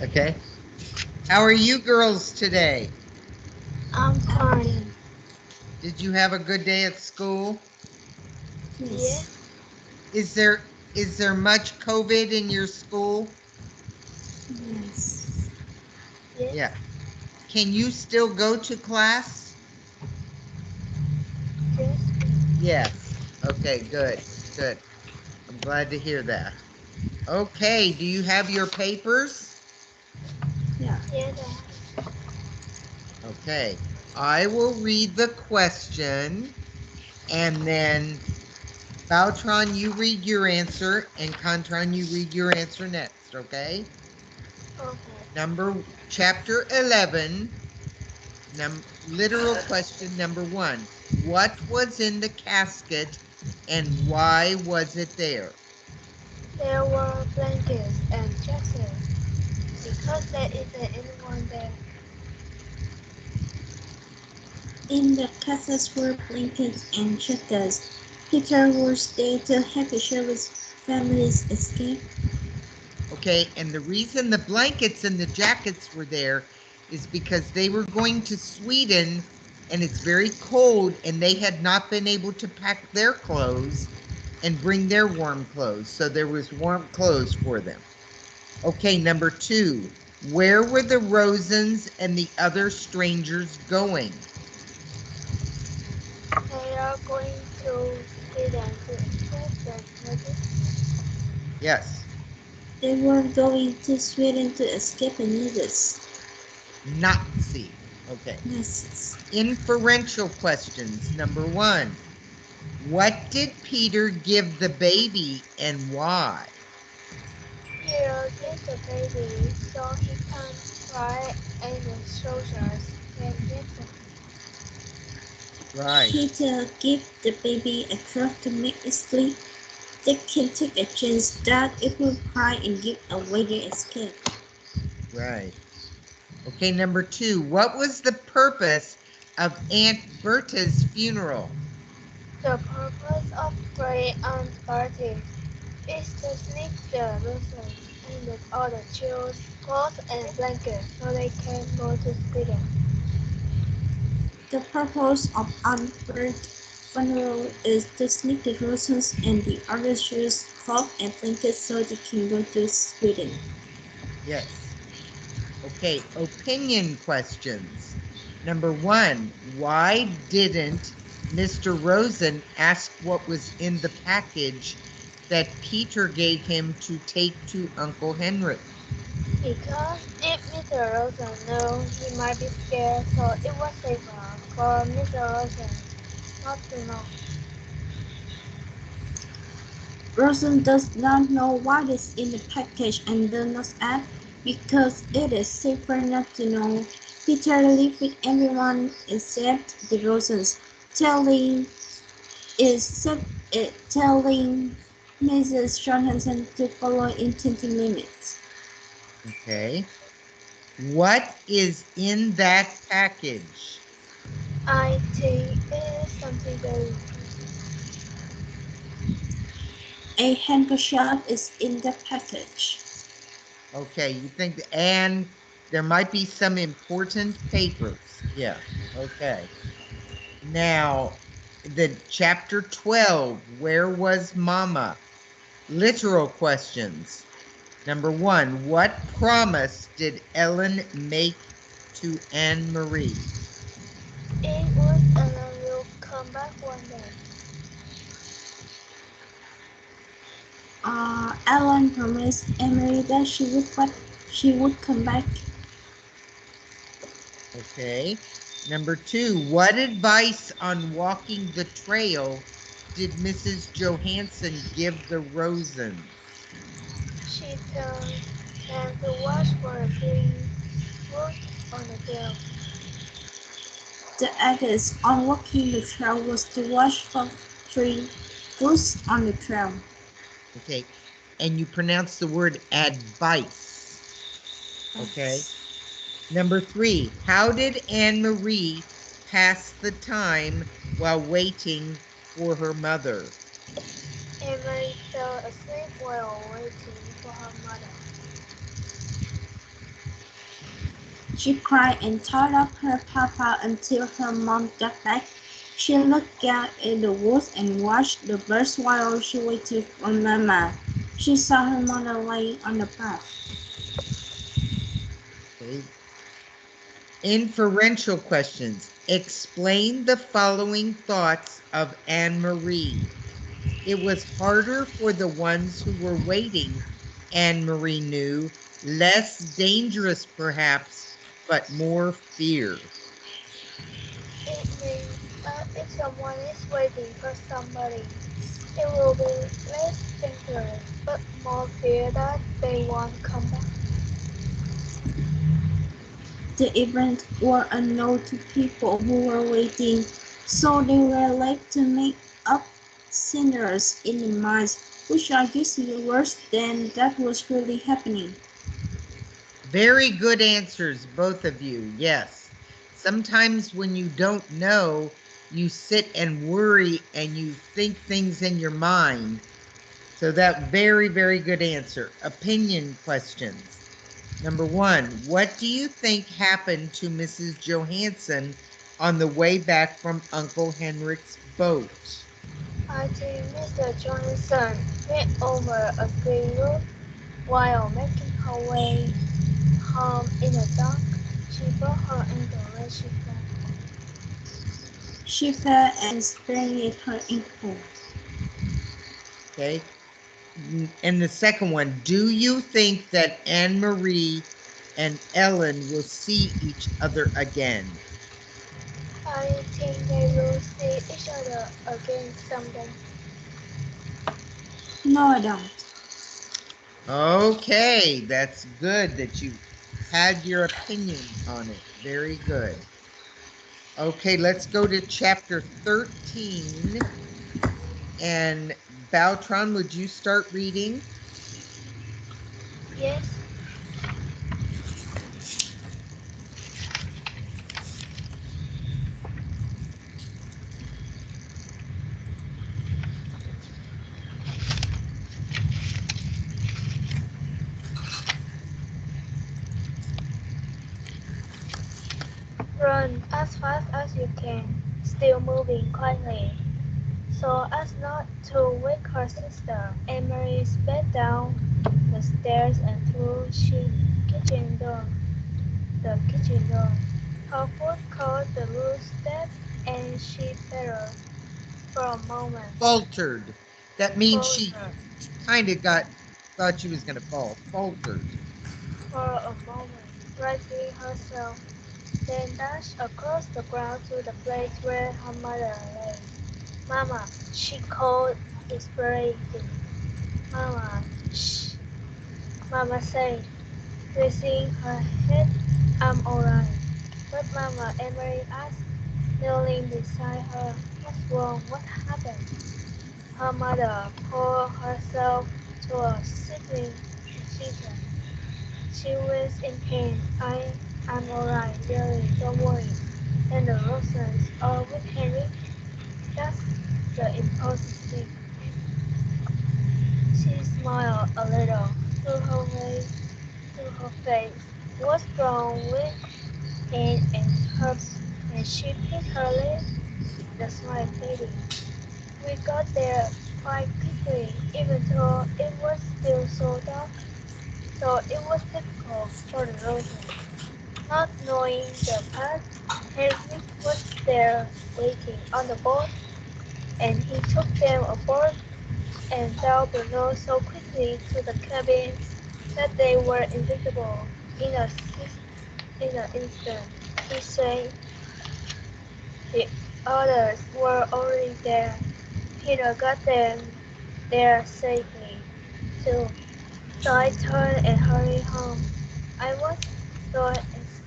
Okay. How are you girls today? I'm fine. Did you have a good day at school? Yeah. Is there much COVID in your school? Yes. Yes. Yeah. Can you still go to class? Yes. Yes. Okay, good. Good. I'm glad to hear that. Okay, do you have your papers? Yeah. Yes. Okay. I will read the question and then Bautron, you read your answer, and Khanh, you read your answer next, okay? Okay. Chapter 11, literal question number 1. What was in the casket and why was it there? There were blankets and jackets because there isn't anyone there. In the cases were blankets and jackets. Peter was there to help Shirley's family's escape. Okay, and the reason the blankets and the jackets were there is because they were going to Sweden and it's very cold and they had not been able to pack their clothes and bring their warm clothes. So there was warm clothes for them. Okay, number 2. Where were the Rosens and the other strangers going? They are going to Sweden to escape the Nazis. Yes. They were going to Sweden to escape the Nazi. Okay. Nazis. Inferential questions. Number 1. What did Peter give the baby and why? Here is the baby so he can fly and the soldiers can get them. Right. Peter gave the baby a drug to make it sleep. They can take a chance that it will cry and give away their escape. Right. Okay, number 2. What was the purpose of Aunt Berta's funeral? The purpose of great Aunt Birte is to sneak the Rosen and the other children clothes and blankets so they can go to Sweden. The purpose of Aunt Bert's funeral is to sneak the Rosens and the other Jews cloth and blankets so they can go to Sweden. Yes. Okay, opinion questions. Number 1, why didn't Mr. Rosen ask what was in the package that Peter gave him to take to Uncle Henrik? Because if Mr. Rosen knew, he might be scared, so it was safer for Mr. Rosen not to know. Rosen does not know what is in the package and does not ask because it is safer not to know. Peter lived with everyone except the Rosens, telling Mrs. Johansen to follow in 20 minutes. Okay. What is in that package? I think it is something very important. A handkerchief is in the package. Okay, you think, and there might be some important papers. Yeah, okay. Now, the chapter 12, where was Mama? Literal questions. Number 1, what promise did Ellen make to Annemarie? It was and I will come back one day. Ellen promised Emily that she would come back. Okay. Number 2, what advice on walking the trail did Mrs. Johansen give the Rosens? She told them to watch for a tree root on the trail. The advice on walking the trail was to watch for tree roots on the trail. Okay. And you pronounce the word advice. Okay. Number 3, how did Annemarie pass the time while waiting for her mother? Emily fell asleep while waiting for her mother. She cried and tied up her papa until her mom got back. She looked out at the woods and watched the birds while she waited for Mama. She saw her mother lying on the path. Okay. Inferential questions. Explain the following thoughts of Annemarie. It was harder for the ones who were waiting, Annemarie knew, less dangerous perhaps, but more fear. It means that if someone is waiting for somebody, it will be less dangerous, but more fear that they won't come back. The events were unknown to people who were waiting, so they were left to make up scenarios in their minds, which are usually worse than that was really happening. Very good answers, both of you. Yes. Sometimes when you don't know, you sit and worry and you think things in your mind. So that very, very good answer. Opinion questions. Number one, what do you think happened to Mrs. Johansen on the way back from Uncle Henrik's boat? I think Mr. Johansen went over a green roof while making her way home in the dark. She broke her ankle when she fell. She fell and sprained her ankle. Okay. And the second one, do you think that Annemarie and Ellen will see each other again? I think they will see each other again someday. No, I don't. Okay, that's good that you had your opinion on it. Very good. Okay, let's go to chapter 13. And Bautron, would you start reading? Yes, run as fast as you can, still moving quietly, so as not to wake her sister. Annemarie sped down the stairs and through the kitchen door. Her foot caught the roof step and she fell for a moment. Faltered. That means she Faltered kind of thought she was going to fall. Faltered. for a moment, righting herself, then dashed across the ground to the place where her mother lay. Mama, she called desperately. Mama, shh, Mama said, raising her head. I'm alright. But Mama, Emery asked, kneeling beside her, what's wrong? What happened? Her mother poured herself to a sitting position. She was in pain. I'm alright, really, don't worry. And the Rosens are with Henrik. That's the important thing. She smiled a little through her face. What's wrong with Anne and her? And she bit her lip. The smile faded. We got there quite quickly, even though it was still so dark. So it was difficult for the Rosens. Not knowing the path, Henrik was there waiting on the boat, and he took them aboard and down below so quickly to the cabin that they were invisible in an instant. He said the others were already there. Peter got them there safely, too. So I turned and hurried home. I was so anxious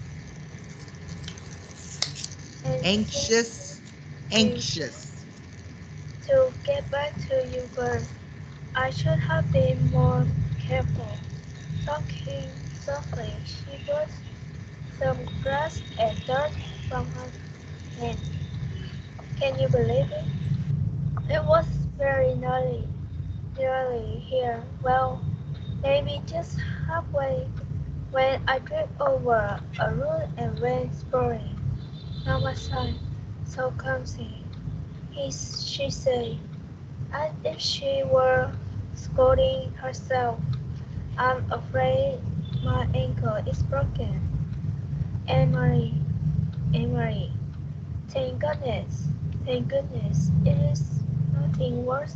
Anxious. Anxious. to get back to you, Bert. I should have been more careful. Talking softly, she brushed some grass and dirt from her hand. Can you believe it? It was very nearly here. Well, maybe just halfway. When I tripped over a root and went sprawling, Mama sighed, so clumsy. She said, as if she were scolding herself. I'm afraid my ankle is broken. Annemarie, Annemarie, thank goodness, it is nothing worse.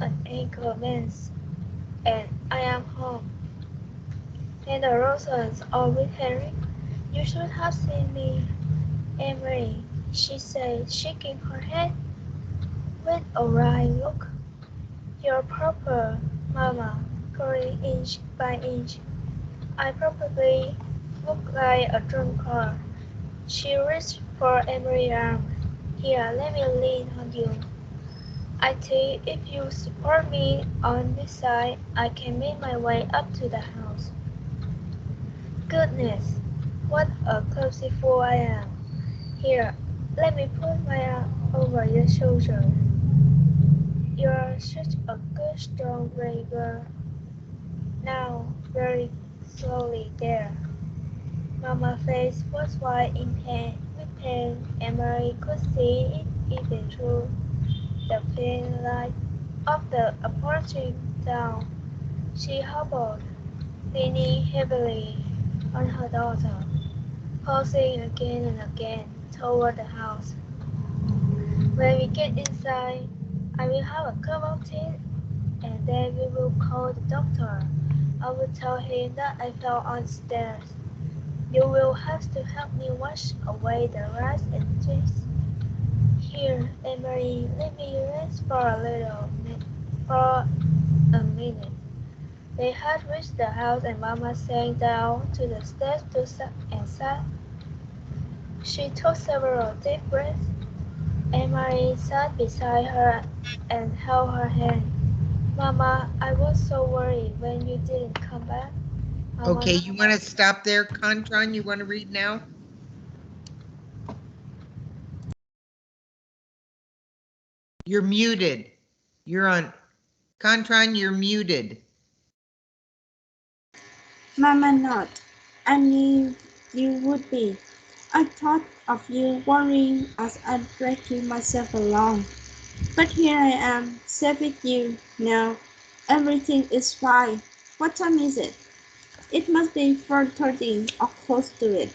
An ankle mends, and I am home. And the Rosens are with Henrik. You should have seen me, Annemarie, she said, shaking her head with a wry look. You're proper, Mama, growing inch by inch. I probably look like a drunkard. She reached for Annmarie's arm. Here, let me lean on you. I think if you support me on this side, I can make my way up to the house. Goodness, what a clumsy fool I am. Here, let me put my arm over your shoulder. You're such a good, strong, brave girl. Now, very slowly there. Mama's face was white with pain, and Marie could see it even through the faint light of the approaching dawn. She hobbled, leaning heavily on her daughter, pausing again and again toward the house. When we get inside, I will have a cup of tea, and then we will call the doctor. I will tell him that I fell on the stairs. You will have to help me wash away the rats and twigs. Here, Annemarie, let me rest for a minute. They had reached the house and Mama sank down to the steps and sat. She took several deep breaths. Annemarie sat beside her and held her hand. Mama, I was so worried when you didn't come back. Mama, Okay, you want to stop there, Khanh Tran? You want to read now? You're muted. You're on. Khanh Tran, you're muted. Mama, not. I knew you would be. I thought of you worrying as I'm dragging myself along. But here I am, safe with you. Now, everything is fine. What time is it? It must be 4:30 or close to it.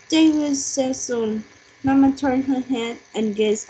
They will say soon. Mama turned her head and gazed